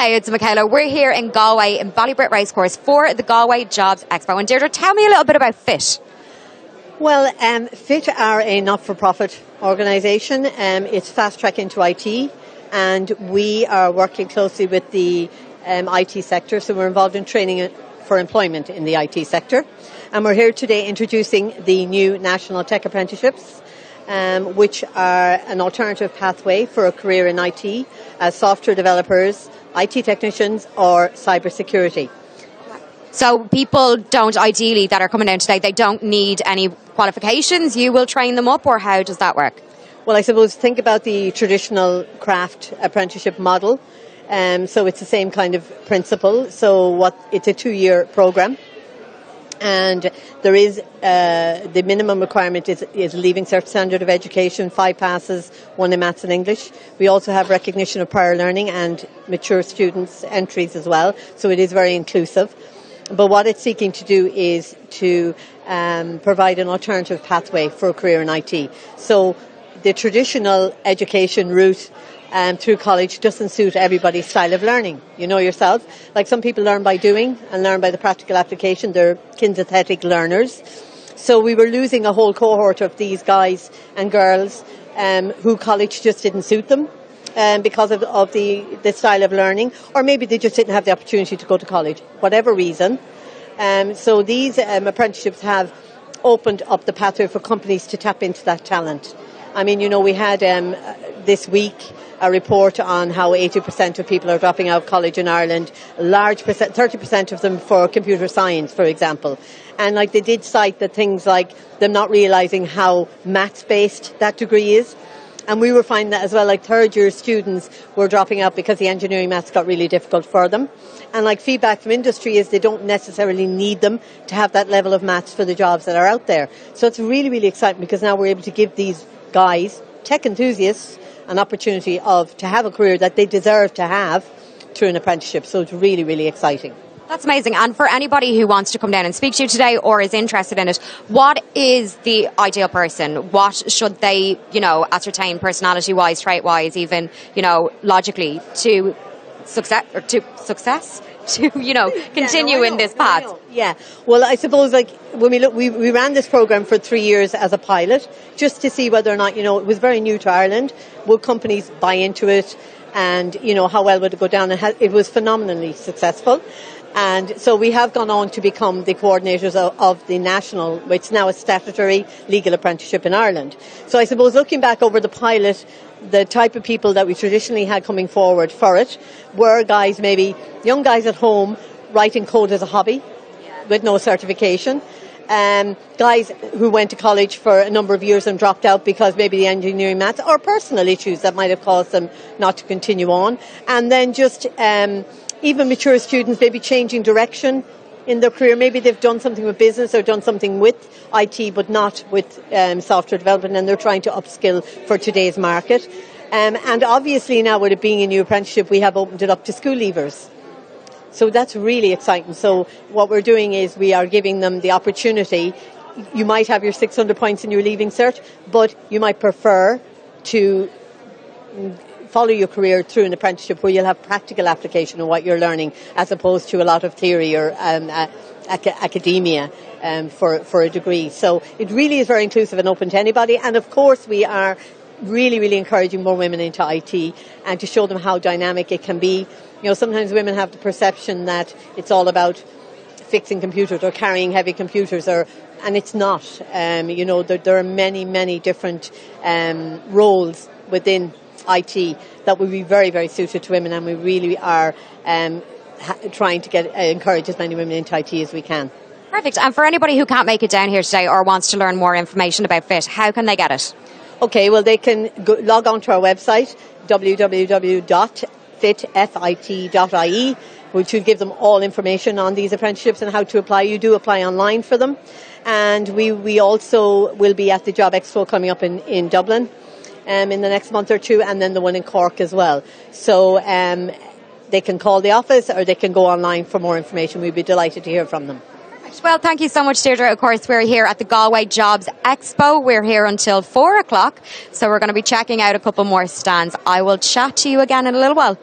Hey, it's Michaela. We're here in Galway in Ballybrit Racecourse for the Galway Jobs Expo. And Deirdre, tell me a little bit about FIT. Well, FIT are a not-for-profit organisation. It's fast-track into IT, and we are working closely with the IT sector, so we're involved in training for employment in the IT sector. And we're here today introducing the new National Tech Apprenticeships, which are an alternative pathway for a career in IT as software developers, IT technicians or cybersecurity. So people don't ideally that are coming down today, they don't need any qualifications. You will train them up, or how does that work? Well, I suppose think about the traditional craft apprenticeship model. So it's the same kind of principle. So it's a 2-year program. And there is the minimum requirement is Leaving Cert Standard of Education, 5 passes, 1 in maths and English. We also have recognition of prior learning and mature students' entries as well, so it is very inclusive. But what it's seeking to do is to provide an alternative pathway for a career in IT. So the traditional education route through college doesn't suit everybody's style of learning. You know yourself. Like, some people learn by doing and learn by the practical application. They're kinesthetic learners. So we were losing a whole cohort of these guys and girls who college just didn't suit them because of the style of learning, or maybe they just didn't have the opportunity to go to college, whatever reason. So these apprenticeships have opened up the pathway for companies to tap into that talent. I mean, we had this week a report on how 80% of people are dropping out of college in Ireland, a large percent, 30% of them for computer science, for example. And they did cite that things like them not realising how maths-based that degree is. And we were finding that as well, third-year students were dropping out because the engineering maths got really difficult for them. And feedback from industry is they don't necessarily need them to have that level of maths for the jobs that are out there. So it's really, really exciting, because now we're able to give these guys, tech enthusiasts, an opportunity to have a career that they deserve to have through an apprenticeship. So it's really, really exciting. That's amazing. And for anybody who wants to come down and speak to you today or is interested in it, what is the ideal person? What should they, ascertain personality-wise, trait-wise, even, logically to success? To continue in this path. Yeah. Well, I suppose when we ran this program for 3 years as a pilot, just to see whether or not, it was very new to Ireland. Would companies buy into it, and how well would it go down? And it was phenomenally successful. And so we have gone on to become the coordinators of the national, which is now a statutory legal apprenticeship in Ireland. So I suppose looking back over the pilot, the type of people that we traditionally had coming forward for it were guys, maybe young guys at home writing code as a hobby with no certification. Guys who went to college for a number of years and dropped out because maybe the engineering maths or personal issues that might have caused them not to continue on. And then just even mature students maybe changing direction in their career. Maybe they've done something with business or done something with IT but not with software development, and they're trying to upskill for today's market. And obviously now, with it being a new apprenticeship, we have opened it up to school leavers. So that's really exciting. So what we're doing is we are giving them the opportunity. You might have your 600 points in your Leaving Cert, but you might prefer to follow your career through an apprenticeship where you'll have practical application of what you're learning, as opposed to a lot of theory or academia for a degree. So it really is very inclusive and open to anybody. And of course we are really, really encouraging more women into IT, and to show them how dynamic it can be. Sometimes women have the perception that it's all about fixing computers or carrying heavy computers, and it's not. There are many, many different roles within IT that would be very, very suited to women, and we really are trying to encourage as many women into IT as we can. Perfect. And for anybody who can't make it down here today or wants to learn more information about FIT, how can they get it? Okay, well, they can log on to our website, www.fit.ie, which will give them all information on these apprenticeships and how to apply. You do apply online for them. And we also will be at the Jobs Expo coming up in Dublin in the next month or two, and then the one in Cork as well. So they can call the office or they can go online for more information. We'd be delighted to hear from them. Well, thank you so much, Deirdre. Of course, we're here at the Galway Jobs Expo. We're here until 4 o'clock, so we're going to be checking out a couple more stands. I will chat to you again in a little while.